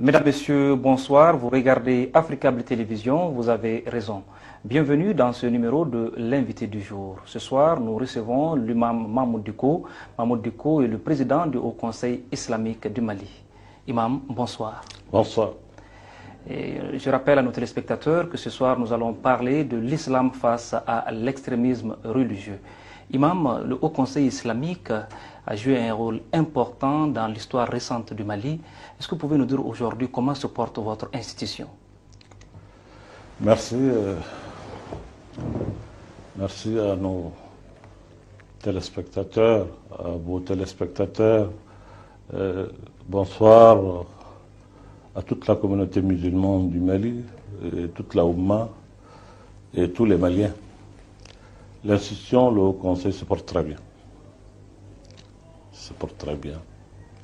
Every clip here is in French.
Mesdames, Messieurs, bonsoir. Vous regardez Africable Télévision, vous avez raison. Bienvenue dans ce numéro de l'invité du jour. Ce soir, nous recevons l'imam Mahmoud Dicko. Mahmoud Dicko est le président du Haut Conseil islamique du Mali. Imam, bonsoir. Bonsoir. Et je rappelle à nos téléspectateurs que ce soir, nous allons parler de l'islam face à l'extrémisme religieux. Imam, le Haut Conseil islamique a joué un rôle important dans l'histoire récente du Mali. Est-ce que vous pouvez nous dire aujourd'hui comment se porte votre institution? Merci. Merci à nos téléspectateurs, à vos téléspectateurs. Bonsoir à toute la communauté musulmane du Mali, et toute la Oumma et tous les Maliens. L'institution, le Haut Conseil se porte très bien. Se porte très bien.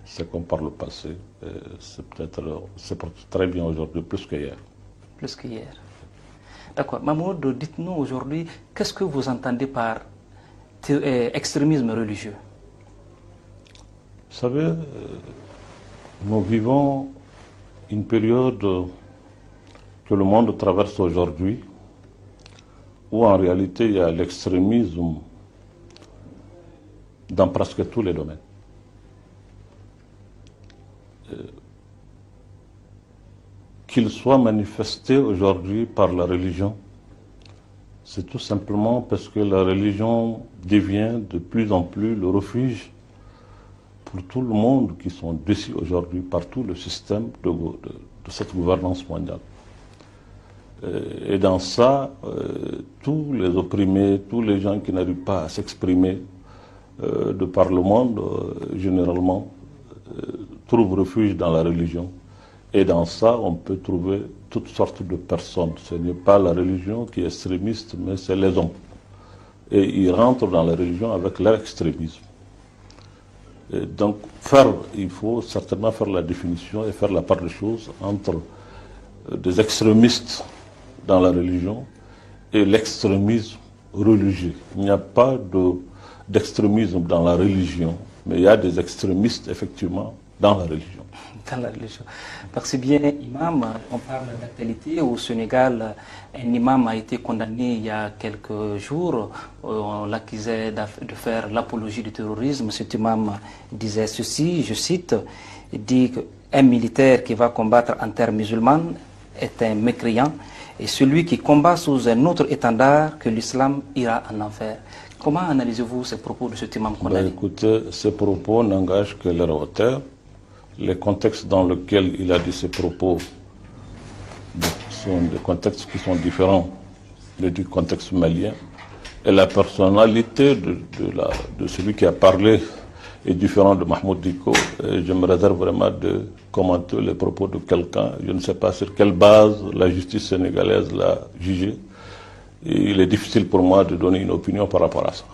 C'est comme par le passé. Se porte très bien aujourd'hui, plus qu'hier. Plus qu'hier. D'accord. Mahmoud, dites-nous aujourd'hui, qu'est-ce que vous entendez par extrémisme religieux? Vous savez, nous vivons une période que le monde traverse aujourd'hui, où en réalité il y a l'extrémisme dans presque tous les domaines. Qu'il soit manifesté aujourd'hui par la religion, c'est tout simplement parce que la religion devient de plus en plus le refuge pour tout le monde qui sont déçus aujourd'hui par tout le système de cette gouvernance mondiale. Et dans ça, tous les opprimés, tous les gens qui n'arrivent pas à s'exprimer de par le monde, généralement, trouvent refuge dans la religion. Et dans ça, on peut trouver toutes sortes de personnes. Ce n'est pas la religion qui est extrémiste, mais c'est les hommes. Et ils rentrent dans la religion avec leur extrémisme. Et donc, il faut certainement faire la définition et faire la part des choses entre des extrémistes dans la religion et l'extrémisme religieux. Il n'y a pas d'extrémisme dans la religion, mais il y a des extrémistes, effectivement, dans la religion. Dans la religion. Merci bien, imam. On parle d'actualité. Au Sénégal, un imam a été condamné il y a quelques jours. On l'accusait de faire l'apologie du terrorisme. Cet imam disait ceci, je cite, il dit qu'un militaire qui va combattre en terre musulmane est un mécréant, et celui qui combat sous un autre étendard que l'islam ira en enfer. Comment analysez-vous ces propos de cet imam condamné? Écoutez, ces propos n'engagent que leur auteur. Les contextes dans lesquels il a dit ces propos sont des contextes qui sont différents du contexte malien. Et la personnalité de celui qui a parlé est différente de Mahmoud Dicko. Je me réserve vraiment de commenter les propos de quelqu'un. Je ne sais pas sur quelle base la justice sénégalaise l'a jugé. Et il est difficile pour moi de donner une opinion par rapport à ça.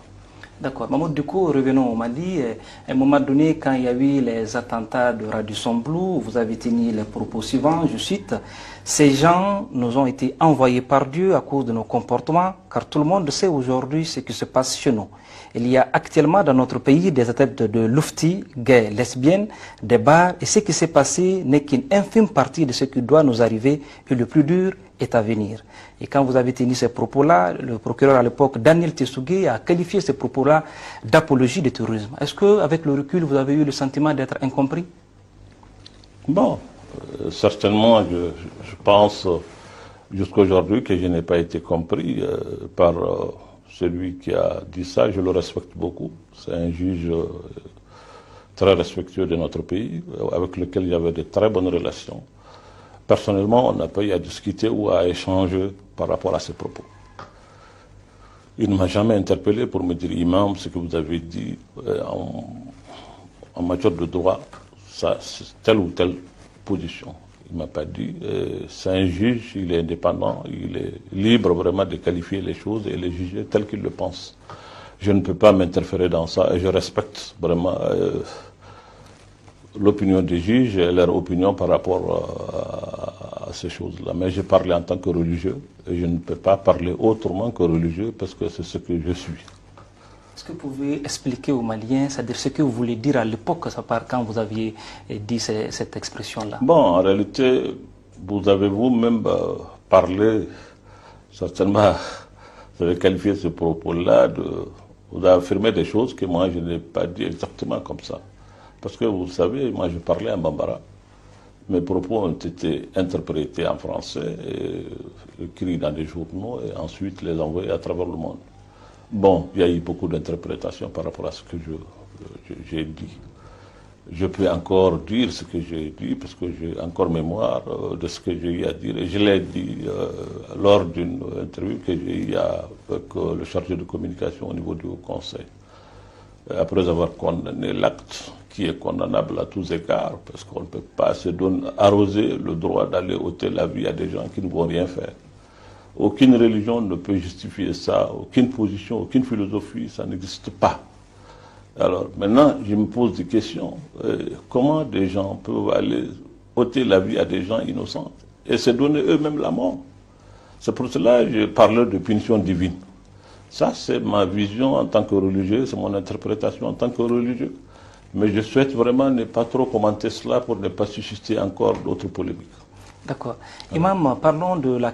D'accord. Mahmoud Dicko, revenons au Mali. À un moment donné, quand il y a eu les attentats de Radisson Blu, vous avez tenu les propos suivants, je cite, « Ces gens nous ont été envoyés par Dieu à cause de nos comportements, car tout le monde sait aujourd'hui ce qui se passe chez nous. Il y a actuellement dans notre pays des adeptes de loufti, gays, lesbiennes, des bars, et ce qui s'est passé n'est qu'une infime partie de ce qui doit nous arriver, et le plus dur est à venir. » Et quand vous avez tenu ces propos-là, le procureur à l'époque, Daniel Tessougui, a qualifié ces propos-là d'apologie du terrorisme. Est-ce qu'avec le recul, vous avez eu le sentiment d'être incompris? Bon, certainement, je pense jusqu'à aujourd'hui que je n'ai pas été compris par celui qui a dit ça. Je le respecte beaucoup. C'est un juge très respectueux de notre pays, avec lequel il y avait de très bonnes relations. Personnellement, on n'a pas eu à discuter ou à échanger par rapport à ces propos. Il ne m'a jamais interpellé pour me dire, imam, ce que vous avez dit en matière de droit, ça, c'est telle ou telle position. Il ne m'a pas dit. C'est un juge, il est indépendant, il est libre vraiment de qualifier les choses et les juger telles qu'il le pense. Je ne peux pas m'interférer dans ça et je respecte vraiment l'opinion des juges et leur opinion par rapport à ces choses-là. Mais j'ai parlé en tant que religieux et je ne peux pas parler autrement que religieux parce que c'est ce que je suis. Est-ce que vous pouvez expliquer aux Maliens, c'est-à-dire ce que vous voulez dire à l'époque, ça part quand vous aviez dit cette expression-là? Bon, en réalité, vous avez vous-même parlé, certainement, vous avez qualifié ce propos-là, vous avez affirmé des choses que moi je n'ai pas dit exactement comme ça. Parce que vous savez, moi je parlais en bambara. Mes propos ont été interprétés en français, et écrits dans des journaux et ensuite les envoyés à travers le monde. Bon, il y a eu beaucoup d'interprétations par rapport à ce que j'ai dit. Je peux encore dire ce que j'ai dit parce que j'ai encore mémoire de ce que j'ai eu à dire. Et je l'ai dit lors d'une interview que j'ai eue avec le chargé de communication au niveau du Haut Conseil. Après avoir condamné l'acte qui est condamnable à tous égards, parce qu'on ne peut pas se donner, arroser le droit d'aller ôter la vie à des gens qui ne vont rien faire. Aucune religion ne peut justifier ça, aucune position, aucune philosophie, ça n'existe pas. Alors maintenant, je me pose des questions. Comment des gens peuvent aller ôter la vie à des gens innocents et se donner eux-mêmes la mort? C'est pour cela que je parle de punition divine. Ça, c'est ma vision en tant que religieux, c'est mon interprétation en tant que religieux. Mais je souhaite vraiment ne pas trop commenter cela pour ne pas susciter encore d'autres polémiques. D'accord. Imam, parlons de la